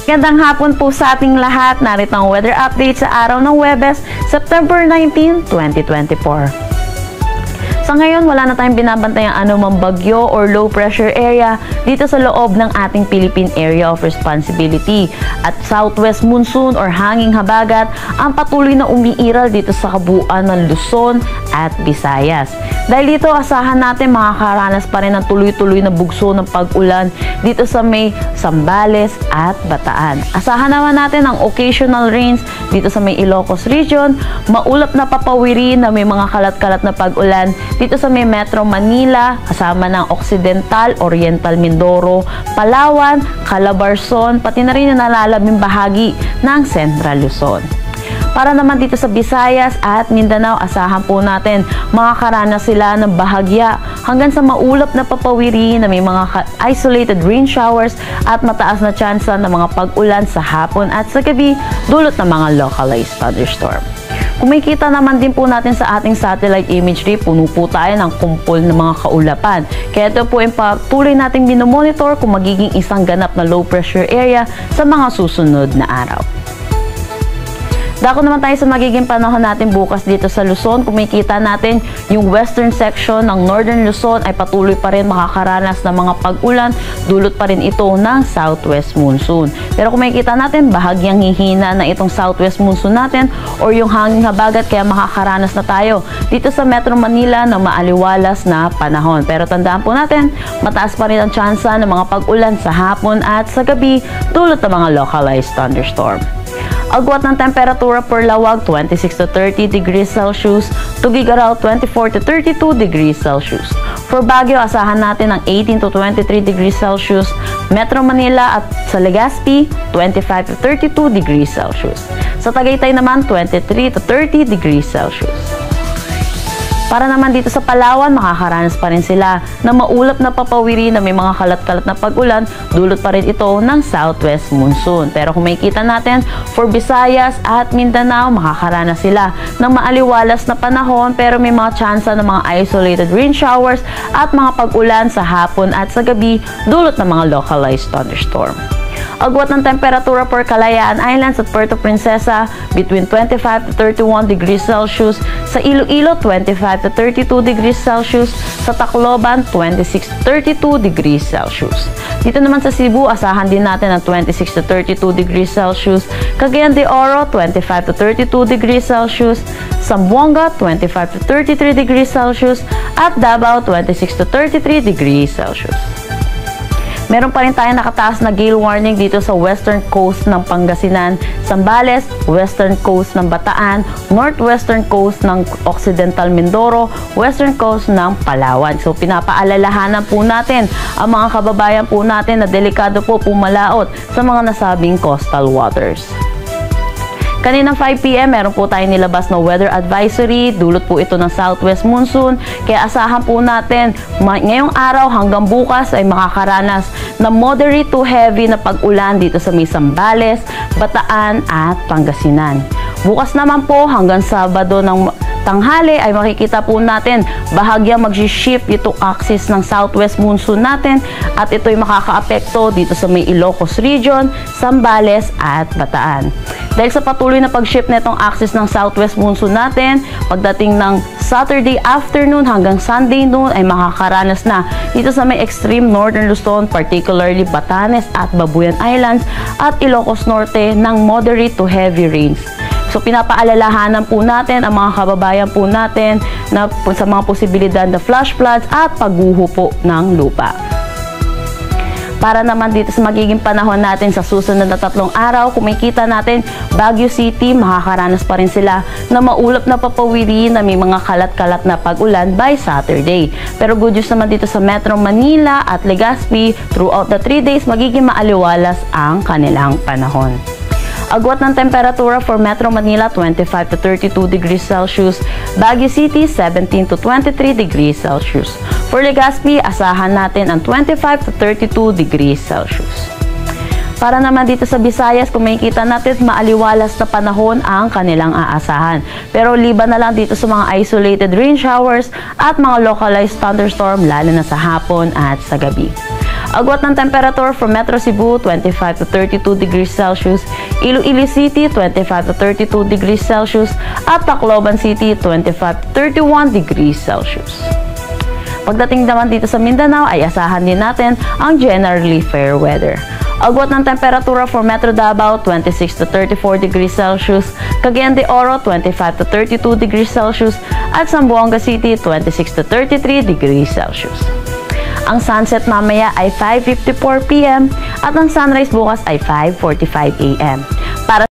Magandang hapon po sa ating lahat. Narito ang weather update sa araw ng Huwebes, September 19, 2024. Sa ngayon, wala na tayong binabantayang anumang bagyo or low pressure area dito sa loob ng ating Philippine Area of Responsibility. At southwest monsoon or hanging habagat ang patuloy na umiiral dito sa kabuuan ng Luzon at Visayas. Dahil dito, asahan natin makakaranas pa rin ng tuloy-tuloy na bugso ng pag-ulan dito sa may Zambales at Bataan. Asahan naman natin ang occasional rains dito sa may Ilocos region, maulap na papawiri na may mga kalat-kalat na pag-ulan dito sa may Metro Manila, kasama ng Occidental, Oriental Mindoro, Palawan, Calabarzon, pati na rin yung nalalabing bahagi ng Central Luzon. Para naman dito sa Visayas at Mindanao, asahan po natin makakaranas sila ng bahagya hanggang sa maulap na papawiri na may mga isolated rain showers at mataas na tsansa ng mga pag-ulan sa hapon at sa gabi dulot ng mga localized thunderstorm. Kung makikita naman din po natin sa ating satellite imagery, puno po tayo ng kumpol ng mga kaulapan. Kaya ito po yung patuloy nating binomonitor kung magiging isang ganap na low pressure area sa mga susunod na araw. Dako naman tayo sa magiging panahon natin bukas dito sa Luzon. Kung makikita natin, yung western section ng northern Luzon ay patuloy pa rin makakaranas ng mga pag-ulan. Dulot pa rin ito ng southwest monsoon. Pero kung makikita natin, bahagyang hihina na itong southwest monsoon natin or yung hanging habagat, kaya makakaranas na tayo dito sa Metro Manila ng maaliwalas na panahon. Pero tandaan po natin, mataas pa rin ang tsansa ng mga pag-ulan sa hapon at sa gabi dulot ng mga localized thunderstorm. Agwat ng temperatura per lawag 26 to 30 degrees Celsius, Tuguegarao 24 to 32 degrees Celsius. For Baguio, asahan natin ng 18 to 23 degrees Celsius, Metro Manila at sa Legazpi 25 to 32 degrees Celsius. Sa Tagaytay naman 23 to 30 degrees Celsius. Para naman dito sa Palawan, makakaranas pa rin sila na maulap na papawiri na may mga kalat-kalat na pag-ulan, dulot pa rin ito ng southwest monsoon. Pero kung makikita natin, for Visayas at Mindanao, makakaranas sila ng maaliwalas na panahon pero may mga tsansa ng mga isolated rain showers at mga pag-ulan sa hapon at sa gabi, dulot ng mga localized thunderstorm. Agwat ng temperatura for Kalayaan Islands at Puerto Princesa between 25 to 31 degrees Celsius, sa Iloilo 25 to 32 degrees Celsius, sa Tacloban 26 to 32 degrees Celsius. Dito naman sa Cebu, asahan din natin ang 26 to 32 degrees Celsius, Cagayan de Oro 25 to 32 degrees Celsius, Zamboanga 25 to 33 degrees Celsius at Davao 26 to 33 degrees Celsius. Meron pa rin tayong nakataas na gale warning dito sa western coast ng Pangasinan, Zambales, western coast ng Bataan, northwestern coast ng Occidental Mindoro, western coast ng Palawan. So pinapaalalahanan po natin ang mga kababayan po natin na delikado po pumalaot sa mga nasabing coastal waters. Kaninang 5 PM, meron po tayong nilabas na weather advisory. Dulot po ito ng southwest monsoon. Kaya asahan po natin, ngayong araw hanggang bukas ay makakaranas na moderate to heavy na pag-ulan dito sa may Zambales, Bataan at Pangasinan. Bukas naman po hanggang Sabado ng tanghali ay makikita po natin bahagyang mag-shift itong axis ng southwest monsoon natin at ito'y makakaapekto dito sa may Ilocos region, Zambales at Bataan. Dahil sa patuloy na pag-shift nitong axis ng southwest monsoon natin, pagdating ng Saturday afternoon hanggang Sunday noon ay makakaranas na dito sa may extreme northern Luzon, particularly Batanes at Babuyan Islands at Ilocos Norte ng moderate to heavy rains. So pinapaalalahanan po natin ang mga kababayan po natin na sa mga posibilidad na flash floods at pagguho po ng lupa. Para naman dito sa magiging panahon natin sa susunod na 3 araw, kung makikita natin, Baguio City, makakaranas pa rin sila na maulap na papawiri na may mga kalat-kalat na pag-ulan by Saturday. Pero good news naman dito sa Metro Manila at Legazpi, throughout the 3 days, magiging maaliwalas ang kanilang panahon. Agwat ng temperatura for Metro Manila 25 to 32 degrees Celsius, Baguio City 17 to 23 degrees Celsius. For Legazpi, asahan natin ang 25 to 32 degrees Celsius. Para naman dito sa Visayas, kung makikita natin, maaliwalas na panahon ang kanilang aasahan. Pero liban na lang dito sa mga isolated rain showers at mga localized thunderstorm lalo na sa hapon at sa gabi. Agwat ng temperature for Metro Cebu, 25 to 32 degrees Celsius, Iloilo City, 25 to 32 degrees Celsius, at Tacloban City, 25 to 31 degrees Celsius. Pagdating naman dito sa Mindanao ay asahan din natin ang generally fair weather. Agwat ng temperatura for Metro Davao, 26 to 34 degrees Celsius, Cagayan de Oro, 25 to 32 degrees Celsius, at Zamboanga City, 26 to 33 degrees Celsius. Ang sunset mamaya ay 5:54 p.m. at ang sunrise bukas ay 5:45 a.m. Para